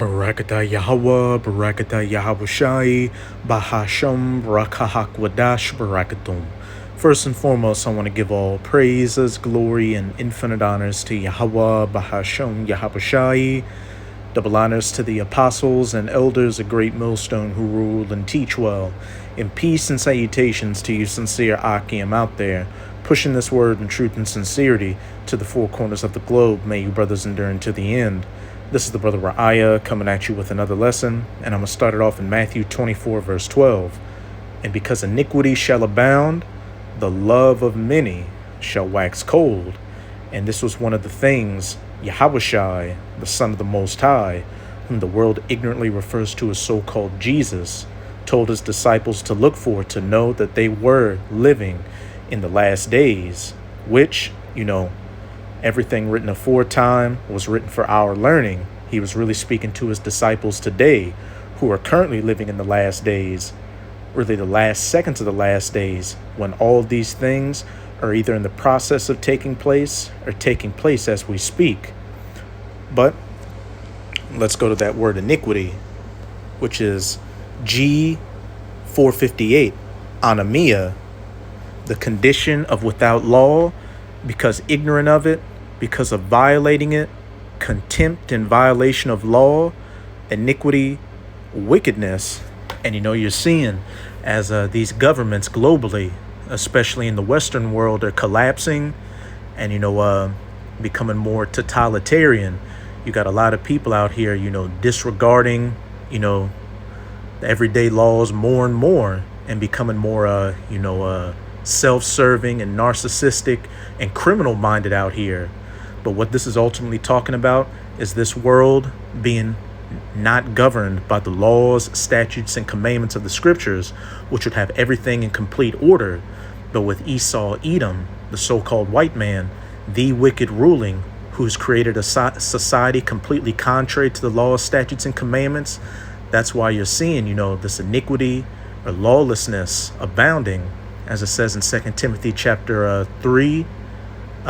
Barakatah Yahweh, Barakatah Yahweh Shai, Bahasham, Barakahak Barakatum. First and foremost, I want to give all praises, glory, and infinite honors to Yahweh, Bahasham, Yahweh Shai. Double honors to the apostles and elders of Great Millstone who rule and teach well. And peace and salutations to you sincere Akim out there, pushing this word in truth and sincerity to the four corners of the globe. May you brothers endure to the end. This is the brother Ra'aya coming at you with another lesson, and I'm going to start it off in Matthew 24, verse 12. And because iniquity shall abound, the love of many shall wax cold. And this was one of the things Yahushai, the Son of the Most High, whom the world ignorantly refers to as so-called Jesus, told his disciples to look for, to know that they were living in the last days, which, everything written aforetime was written for our learning. He was really speaking to his disciples today who are currently living in the last days, really the last seconds of the last days, when all these things are either in the process of taking place or taking place as we speak. But let's go to that word iniquity, which is G458, anomia, the condition of without law, because ignorant of it, because of violating it, contempt and violation of law, iniquity, wickedness. And you're seeing as these governments globally, especially in the Western world, are collapsing and, becoming more totalitarian. You got a lot of people out here, disregarding, the everyday laws more and more and becoming more, self-serving and narcissistic and criminal-minded out here. But what this is ultimately talking about is this world being not governed by the laws, statutes, and commandments of the scriptures, which would have everything in complete order. But with Esau, Edom, the so-called white man, the wicked ruling, who's created a society completely contrary to the laws, statutes, and commandments, that's why you're seeing, this iniquity or lawlessness abounding. As it says in 2 Timothy chapter 3,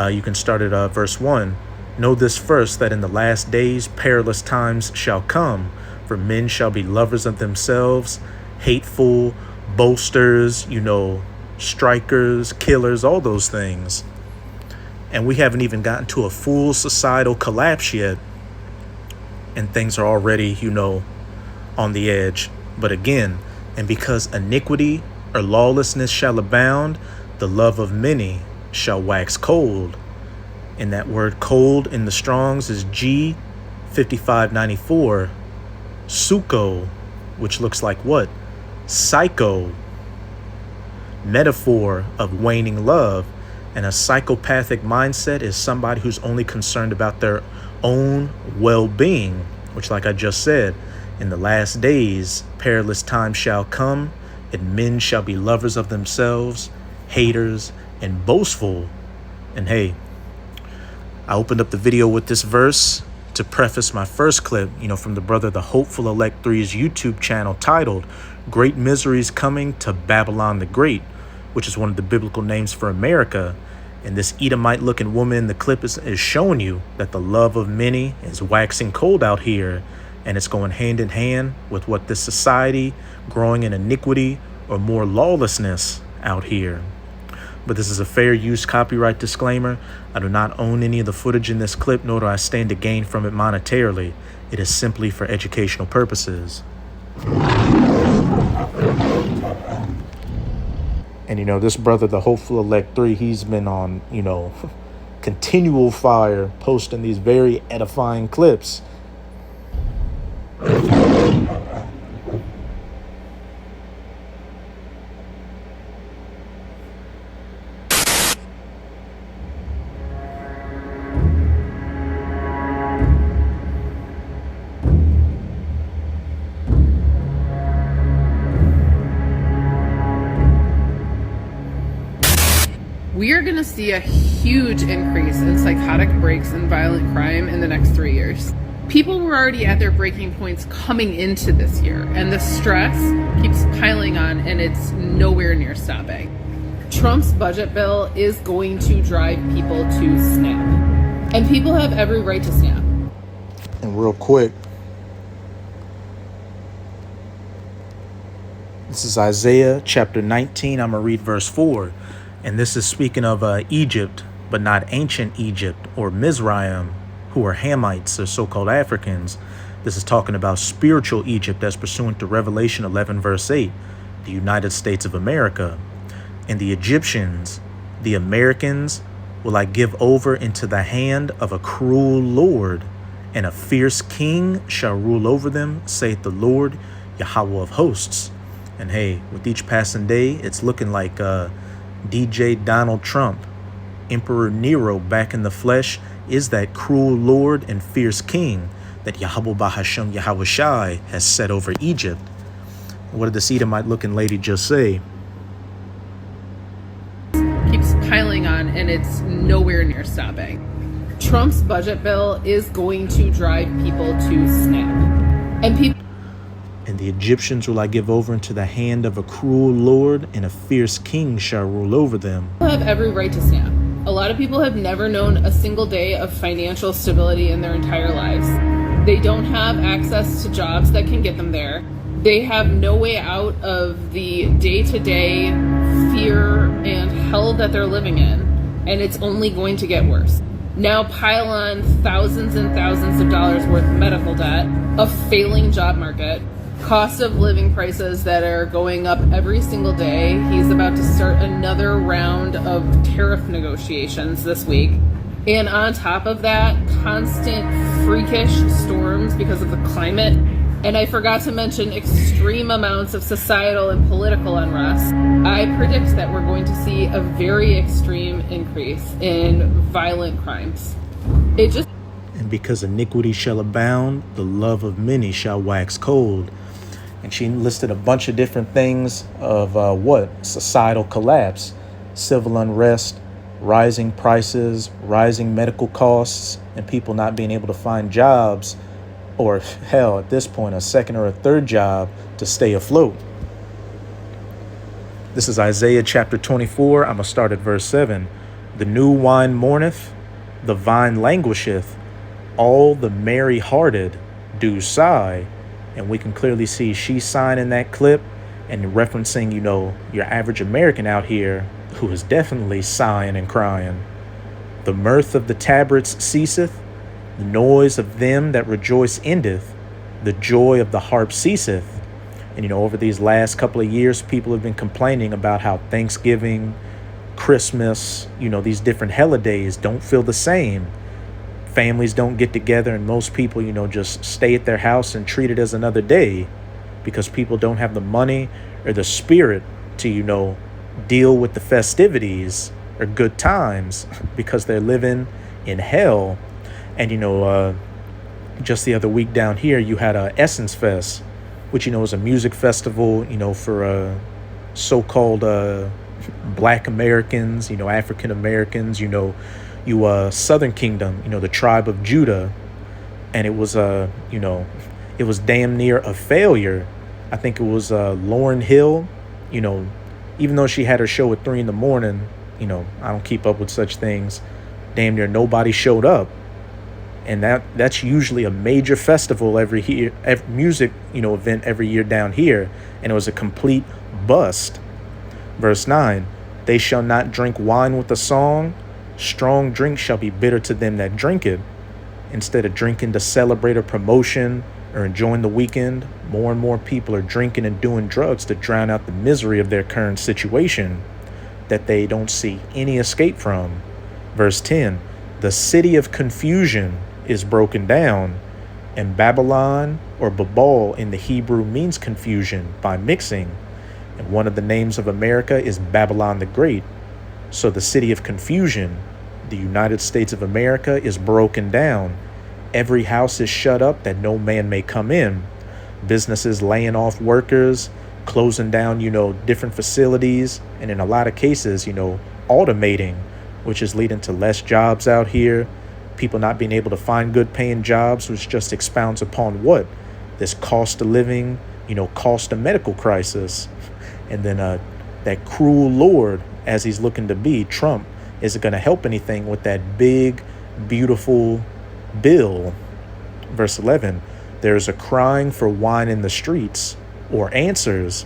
you can start at verse 1. Know this first, that in the last days perilous times shall come, for men shall be lovers of themselves, hateful, boasters, strikers, killers, all those things. And we haven't even gotten to a full societal collapse yet, and things are already, on the edge. But again, and because iniquity or lawlessness shall abound, the love of many shall wax cold. And that word cold in the Strongs is G5594, suko, which looks like what? Psycho. Metaphor of waning love. And a psychopathic mindset is somebody who's only concerned about their own well-being, which, like I just said, in the last days, perilous times shall come, and men shall be lovers of themselves, haters, and boastful. And hey, I opened up the video with this verse to preface my first clip, from the brother The Hopeful Elect 3's YouTube channel, titled Great Miseries Coming to Babylon the Great, which is one of the biblical names for America. And this Edomite-looking woman in the clip is showing you that the love of many is waxing cold out here, and it's going hand in hand with what this society growing in iniquity or more lawlessness out here. But this is a fair use copyright disclaimer. I do not own any of the footage in this clip, nor do I stand to gain from it monetarily. It is simply for educational purposes. And this brother, The Hopeful Elect 3, he's been on, continual fire, posting these very edifying clips. We are going to see a huge increase in psychotic breaks and violent crime in the next 3 years. People were already at their breaking points coming into this year, and the stress keeps piling on, and it's nowhere near stopping. Trump's budget bill is going to drive people to snap, and people have every right to snap. And real quick, This is Isaiah chapter 19. I'm going to read verse 4. And this is speaking of Egypt, but not ancient Egypt or Mizraim, who are Hamites or so-called Africans. This is talking about spiritual Egypt as pursuant to Revelation 11 verse 8, the United States of America. And the Egyptians, the Americans, will I give over into the hand of a cruel Lord, and a fierce king shall rule over them, saith the Lord, Yahweh of hosts. And hey, with each passing day, it's looking like DJ Donald Trump, Emperor Nero back in the flesh, is that cruel Lord and fierce king that Yahweh Bahashem Yahweh Shai has set over Egypt. What did this Edomite looking lady just say? Keeps piling on, and it's nowhere near stopping. Trump's budget bill is going to drive people to snap. And the Egyptians will I give over into the hand of a cruel Lord, and a fierce king shall rule over them. People have every right to snap. A lot of people have never known a single day of financial stability in their entire lives. They don't have access to jobs that can get them there. They have no way out of the day-to-day fear and hell that they're living in, and it's only going to get worse. Now pile on thousands and thousands of dollars worth of medical debt, a failing job market, cost of living prices that are going up every single day. He's about to start another round of tariff negotiations this week. And on top of that, constant freakish storms because of the climate. And I forgot to mention extreme amounts of societal and political unrest. I predict that we're going to see a very extreme increase in violent crimes. And because iniquity shall abound, the love of many shall wax cold. And she listed a bunch of different things of societal collapse, civil unrest, rising prices, rising medical costs, and people not being able to find jobs, or hell, at this point, a second or a third job to stay afloat. This is Isaiah chapter 24. I'm going to start at verse 7. The new wine mourneth, the vine languisheth, all the merry-hearted do sigh. And we can clearly see she sighing in that clip and referencing, your average American out here who is definitely sighing and crying. The mirth of the tabrets ceaseth, the noise of them that rejoice endeth, the joy of the harp ceaseth. And, over these last couple of years, people have been complaining about how Thanksgiving, Christmas, these different holidays don't feel the same. Families don't get together, and most people, just stay at their house and treat it as another day because people don't have the money or the spirit to, deal with the festivities or good times because they're living in hell. And, just the other week down here, you had Essence Fest, which, is a music festival, for so-called Black Americans, African Americans, Southern Kingdom, the tribe of Judah. And it was, it was damn near a failure. I think it was Lauryn Hill, even though she had her show at 3 a.m, I don't keep up with such things. Damn near nobody showed up. And that's usually a major festival every music, event every year down here. And it was a complete bust. Verse 9, they shall not drink wine with a song. Strong drink shall be bitter to them that drink it. Instead of drinking to celebrate a promotion or enjoying the weekend, more and more people are drinking and doing drugs to drown out the misery of their current situation that they don't see any escape from. Verse 10, the city of confusion is broken down, and Babylon or Babel in the Hebrew means confusion by mixing. And one of the names of America is Babylon the Great. So the city of confusion, the United States of America, is broken down. Every house is shut up that no man may come in. Businesses laying off workers, closing down, different facilities, and in a lot of cases, automating, which is leading to less jobs out here. People not being able to find good paying jobs, which just expounds upon what? This cost of living, cost of medical crisis. And then that cruel Lord, as he's looking to be, Trump, isn't going to help anything with that big, beautiful bill. Verse 11, there is a crying for wine in the streets, or answers.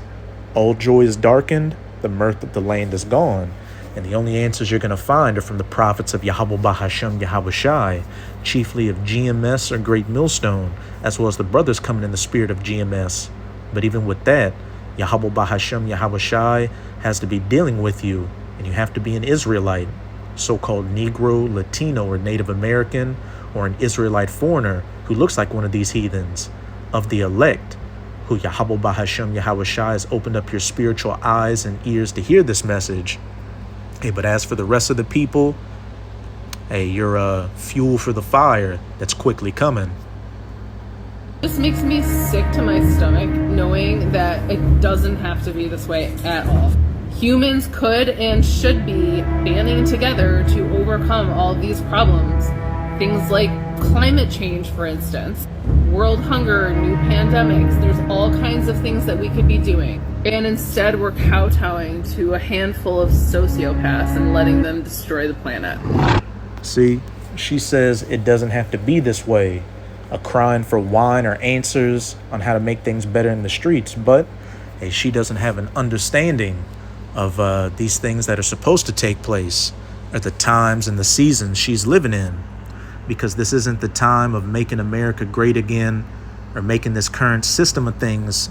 All joy is darkened, the mirth of the land is gone. And the only answers you're going to find are from the prophets of Yahweh Bahashem Yahweh Shai, chiefly of GMS or Great Millstone, as well as the brothers coming in the spirit of GMS. But even with that, Yahweh Bahashem Yahweh Shai has to be dealing with you, and you have to be an Israelite, so-called Negro, Latino, or Native American, or an Israelite foreigner who looks like one of these heathens, of the elect, who Yahweh Bahashem Yahweh Shai has opened up your spiritual eyes and ears to hear this message. Hey, but as for the rest of the people, hey, you're fuel for the fire that's quickly coming. This makes me sick to my stomach knowing that it doesn't have to be this way at all. Humans could and should be banding together to overcome all of these problems. Things like climate change, for instance, world hunger, new pandemics. There's all kinds of things that we could be doing. And instead, we're kowtowing to a handful of sociopaths and letting them destroy the planet. See, she says it doesn't have to be this way. A crying for wine or answers on how to make things better in the streets. But hey, she doesn't have an understanding of these things that are supposed to take place, or the times and the seasons she's living in. Because this isn't the time of making America great again, or making this current system of things,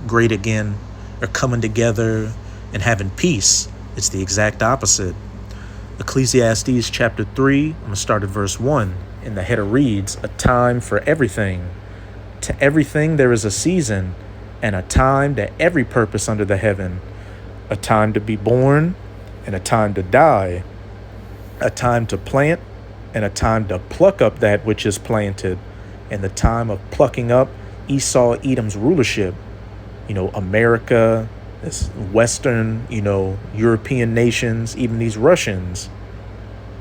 great again, or coming together and having peace. It's the exact opposite. Ecclesiastes chapter 3, I'm going to start at verse 1. In the header reads, a time for everything. To everything there is a season, and a time to every purpose under the heaven. A time to be born, and a time to die. A time to plant, and a time to pluck up that which is planted. And the time of plucking up Esau, Edom's rulership. America, this Western, European nations, even these Russians,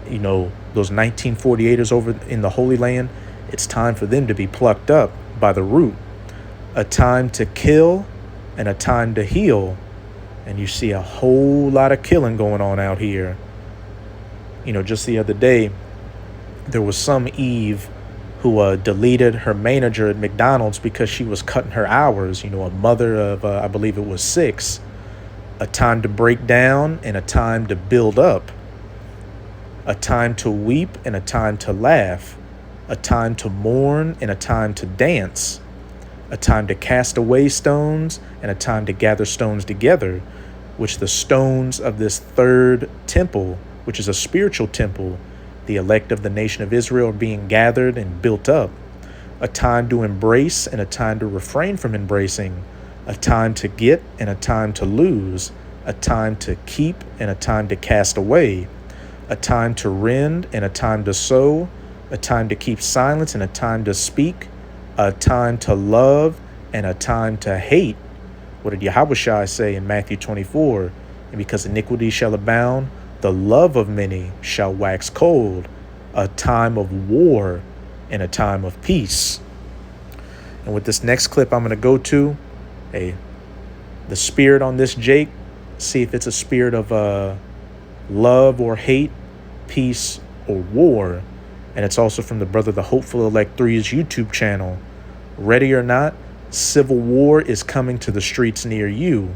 those 1948ers over in the Holy Land, it's time for them to be plucked up by the root. A time to kill and a time to heal. And you see a whole lot of killing going on out here. Just the other day, there was some Eve who deleted her manager at McDonald's because she was cutting her hours, a mother of, I believe it was 6. A time to break down and a time to build up. A time to weep and a time to laugh. A time to mourn and a time to dance. A time to cast away stones and a time to gather stones together, which the stones of this third temple, which is a spiritual temple, the elect of the nation of Israel, are being gathered and built up. A time to embrace and a time to refrain from embracing. A time to get and a time to lose. A time to keep and a time to cast away. A time to rend and a time to sow. A time to keep silence and a time to speak. A time to love and a time to hate. What did Yahushua say in Matthew 24? And because iniquity shall abound, the love of many shall wax cold. A time of war and a time of peace. And with this next clip I'm going to go to, the spirit on this Jake, see if it's a spirit of love or hate, peace or war. And it's also from the Brother the Hopeful Elect 3's YouTube channel. Ready or not, civil war is coming to the streets near you.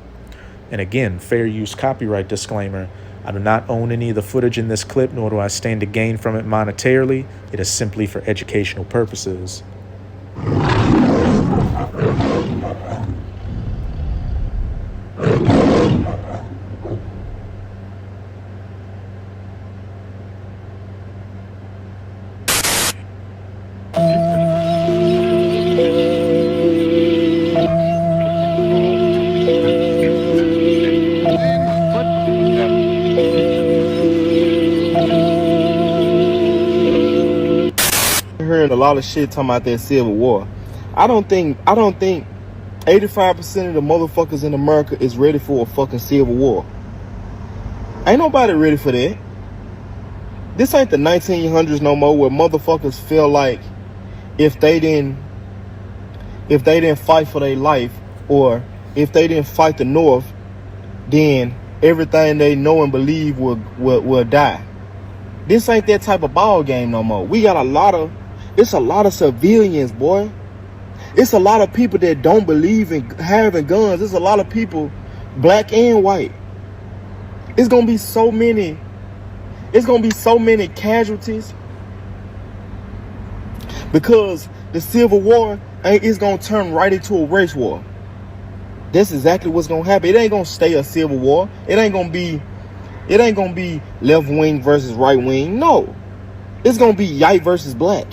And again, fair use copyright disclaimer. I do not own any of the footage in this clip, nor do I stand to gain from it monetarily. It is simply for educational purposes. Hearing a lot of shit talking about that civil war. I don't think 85% of the motherfuckers in America is ready for a fucking civil war. Ain't nobody ready for that. This ain't the 1900s no more, where motherfuckers feel like if they didn't fight for their life, or if they didn't fight the North, then everything they know and believe will die. This ain't that type of ball game no more. It's a lot of civilians, boy. It's a lot of people that don't believe in having guns. There's a lot of people black and white. It's gonna be so many casualties because the Civil War is gonna turn right into a race war. That's exactly what's gonna happen. It ain't gonna stay a civil war. It ain't gonna be left wing versus right wing. No. It's gonna be white versus black.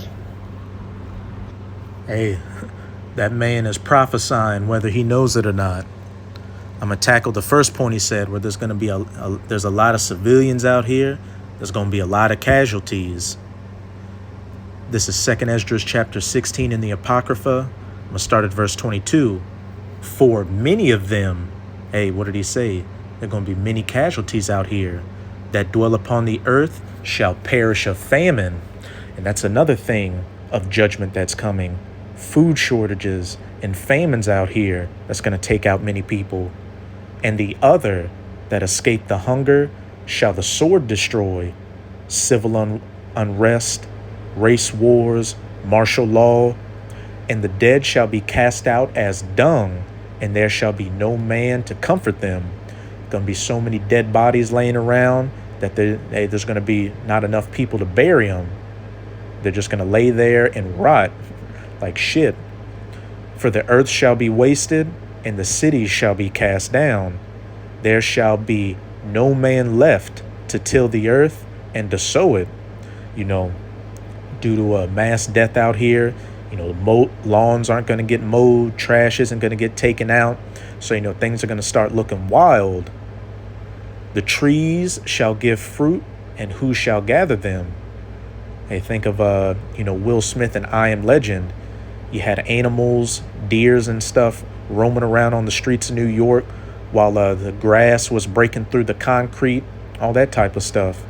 Hey, that man is prophesying whether he knows it or not. I'm going to tackle the first point he said, where there's going to be there's a lot of civilians out here. There's going to be a lot of casualties. This is 2nd Esdras chapter 16 in the Apocrypha. I'm going to start at verse 22. For many of them, hey, what did he say? There are going to be many casualties out here. That dwell upon the earth shall perish of famine. And that's another thing of judgment that's coming. Food shortages and famines out here that's going to take out many people. And the other that escape the hunger shall the sword destroy. Civil unrest, race wars, martial law, and the dead shall be cast out as dung, and there shall be no man to comfort them. Going to be so many dead bodies laying around that there's going to be not enough people to bury them. They're just going to lay there and rot like shit. For the earth shall be wasted, and the cities shall be cast down. There shall be no man left to till the earth and to sow it. You know, due to a mass death out here, you know, lawns aren't going to get mowed, trash isn't going to get taken out. So, you know, things are going to start looking wild. The trees shall give fruit, and who shall gather them? Hey, think of, Will Smith in I Am Legend. You had animals, deers and stuff roaming around on the streets of New York while the grass was breaking through the concrete, all that type of stuff.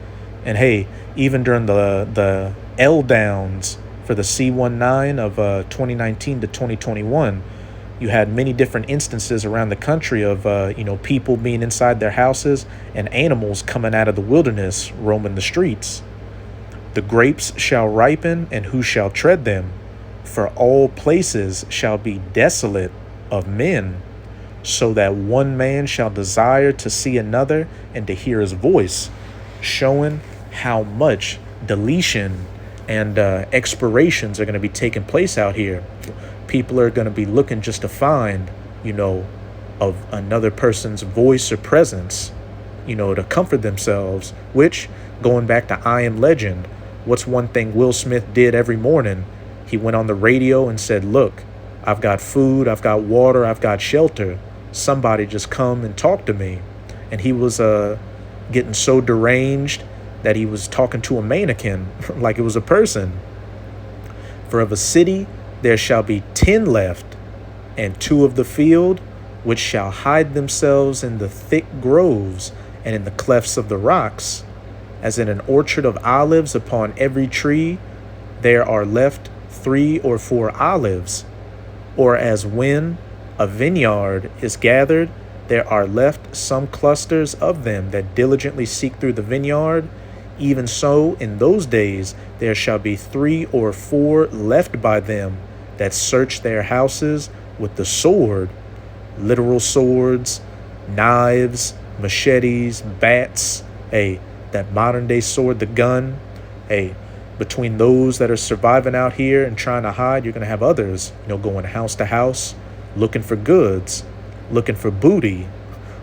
And hey, even during the L downs for the C-19 of 2019 to 2021, you had many different instances around the country of, people being inside their houses and animals coming out of the wilderness roaming the streets. The grapes shall ripen, and who shall tread them? For all places shall be desolate of men, so that one man shall desire to see another and to hear his voice, showing how much deletion and expirations are going to be taking place out here. People are going to be looking just to find, of another person's voice or presence, to comfort themselves, which, going back to I Am Legend, what's one thing Will Smith did every morning? He went on the radio and said, look, I've got food, I've got water, I've got shelter. Somebody just come and talk to me. And he was getting so deranged that he was talking to a mannequin like it was a person. For of a city there shall be 10 left, and 2 of the field, which shall hide themselves in the thick groves and in the clefts of the rocks. As in an orchard of olives, upon every tree there are left 3 or 4 olives. Or as when a vineyard is gathered, there are left some clusters of them that diligently seek through the vineyard. Even so, in those days there shall be 3 or 4 left by them that search their houses with the sword, literal swords, knives, machetes, bats, that modern day sword, the gun. Between those that are surviving out here and trying to hide, you're going to have others, going house to house, looking for goods, looking for booty,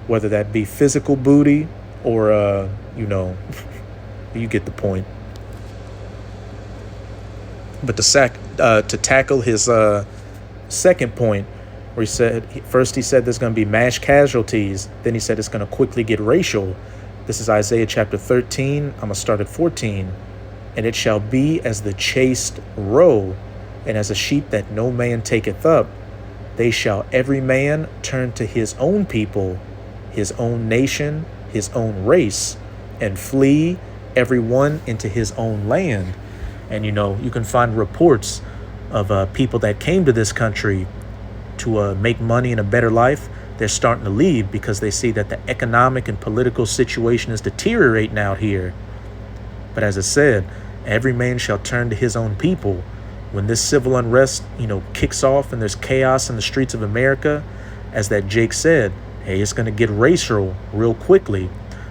whether that be physical booty or, you get the point. But to tackle his second point, where he said there's going to be mass casualties, then he said it's going to quickly get racial. This is Isaiah chapter 13. I'm going to start at 14. And it shall be as the chased roe, and as a sheep that no man taketh up. They shall every man turn to his own people, his own nation, his own race, and flee every one into his own land. And, you can find reports of people that came to this country to make money and a better life. They're starting to leave because they see that the economic and political situation is deteriorating out here. But as I said, every man shall turn to his own people. When this civil unrest, kicks off and there's chaos in the streets of America, as that Jake said, Hey, it's going to get racial real quickly.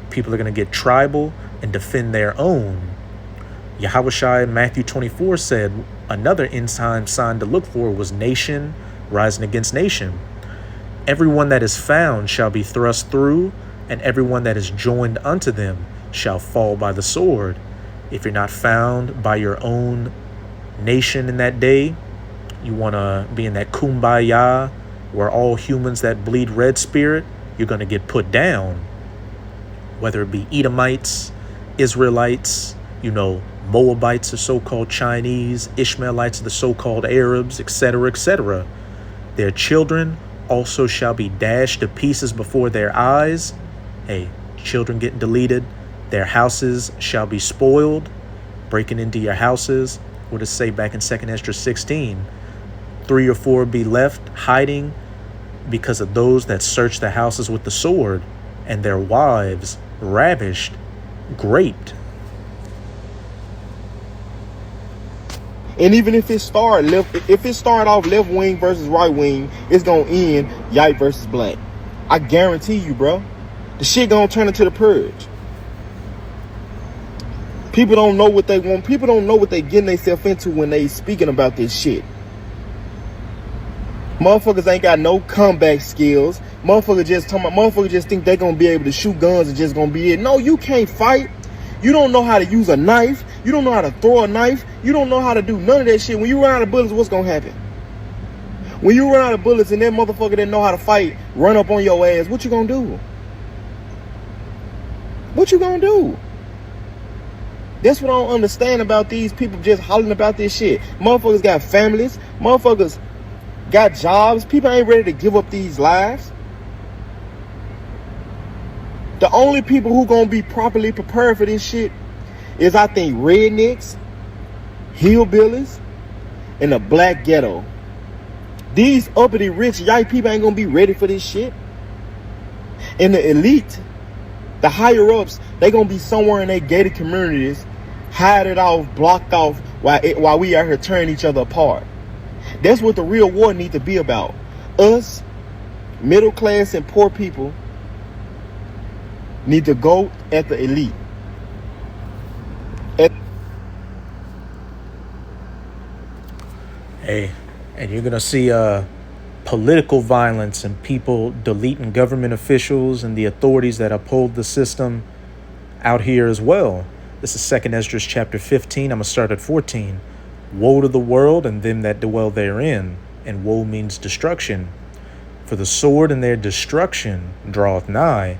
People are going to get tribal and defend their own. Yahushua in Matthew 24 said another end time sign to look for was nation rising against nation. Everyone that is found shall be thrust through, and everyone that is joined unto them shall fall by the sword. If you're not found by your own nation in that day, you want to be in that kumbaya where all humans that bleed red spirit, you're going to get put down. Whether it be Edomites, Israelites, Moabites, the so-called Chinese, Ishmaelites, the so-called Arabs, etc., etc. Their children also shall be dashed to pieces before their eyes. Hey, children getting deleted. Their houses shall be spoiled. Breaking into your houses. What does it say back in 2nd Esdras 16? 3 or 4 be left hiding because of those that search the houses with the sword, and their wives ravished, raped. And even if it started off left wing versus right wing, it's gonna end white versus black. I guarantee you, bro. The shit gonna turn into the purge. People don't know what they want. People don't know what they getting themselves into when they speaking about this shit. Motherfuckers ain't got no comeback skills. Motherfuckers just think they gonna be able to shoot guns and just gonna be it. No, you can't fight. You don't know how to use a knife. You don't know how to throw a knife. You don't know how to do none of that shit. When you run out of bullets, what's gonna happen? When you run out of bullets and that motherfucker didn't know how to fight, run up on your ass, what you gonna do? What you gonna do? That's what I don't understand about these people just hollering about this shit. Motherfuckers got families. Motherfuckers got jobs. People ain't ready to give up these lives. The only people who gonna be properly prepared for this shit is, I think, rednecks, hillbillies, and the black ghetto. These uppity rich white people ain't gonna be ready for this shit. And the elite, the higher ups, they gonna be somewhere in their gated communities, hide it off, blocked off, while we out here tearing each other apart. That's what the real war needs to be about. Us, middle class and poor people, need to go at the elite. Hey, and you're going to see political violence and people deleting government officials and the authorities that uphold the system out here as well. This is 2nd Esdras chapter 15. I'm going to start at 14. Woe to the world and them that dwell therein. And woe means destruction. For the sword and their destruction draweth nigh,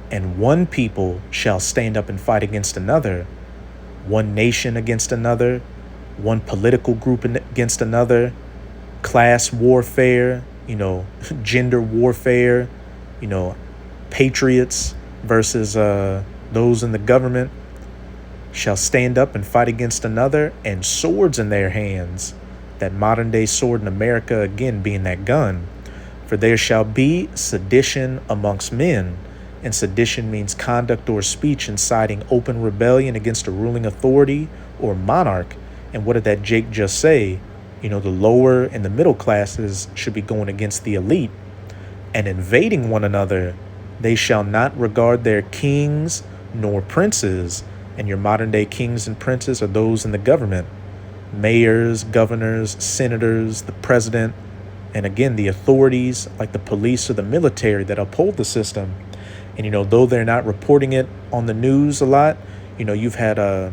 and one people shall stand up and fight against another, one nation against another, one political group against another, class warfare, gender warfare, patriots versus those in the government shall stand up and fight against another, and swords in their hands. That modern day sword in America, again, being that gun. For there shall be sedition amongst men. And sedition means conduct or speech inciting open rebellion against a ruling authority or monarch. And what did that Jake just say? The lower and the middle classes should be going against the elite and invading one another. They shall not regard their kings nor princes. And your modern day kings and princes are those in the government. Mayors, governors, senators, the president, and again, the authorities like the police or the military that uphold the system. And, though they're not reporting it on the news a lot, you've had, I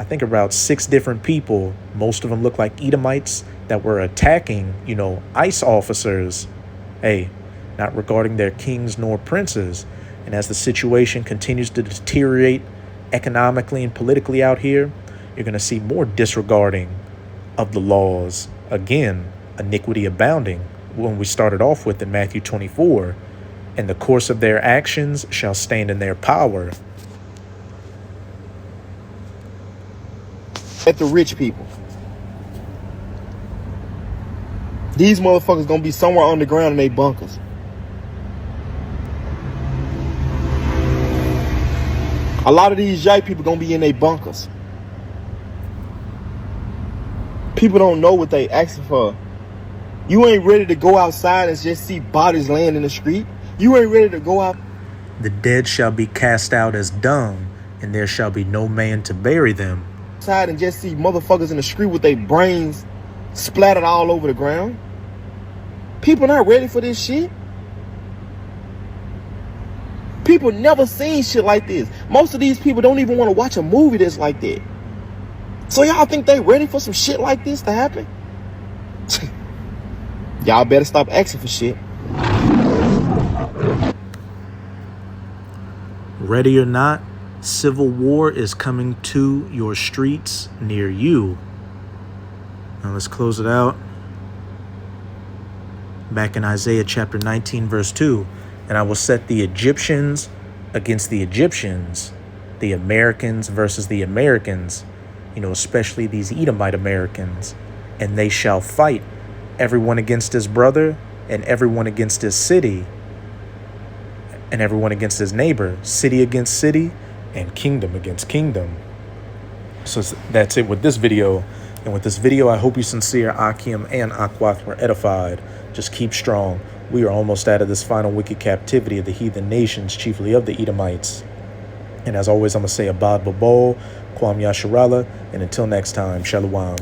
think, about 6 different people, most of them look like Edomites, that were attacking, ICE officers, not regarding their kings nor princes. And as the situation continues to deteriorate economically and politically out here, you're going to see more disregarding of the laws. Again, iniquity abounding, when we started off with in Matthew 24. And the course of their actions shall stand in their power. At the rich people. These motherfuckers gonna be somewhere on the ground in they bunkers. A lot of these white people gonna be in their bunkers. People don't know what they asking for. You ain't ready to go outside and just see bodies laying in the street. You ain't ready to go out The dead shall be cast out as dung, and there shall be no man to bury them. outside and just see motherfuckers in the street with their brains splattered all over the ground. People not ready for this shit. People never seen shit like this. Most of these people don't even want to watch a movie that's like that. So y'all think they ready for some shit like this to happen? Y'all better stop asking for shit. Ready or not, civil war is coming to your streets near you. Now let's close it out. Back in Isaiah chapter 19, verse 2. And I will set the Egyptians against the Egyptians, the Americans versus the Americans, especially these Edomite Americans. And they shall fight, everyone against his brother, and everyone against his city, and everyone against his neighbor, city against city, and kingdom against kingdom. So that's it with this video. And with this video, I hope you sincere, Akim and Akwath were edified. Just keep strong. We are almost out of this final wicked captivity of the heathen nations, chiefly of the Edomites. And as always, I'm going to say Abad Babol, Kwam Yasharala, and until next time, Shalom.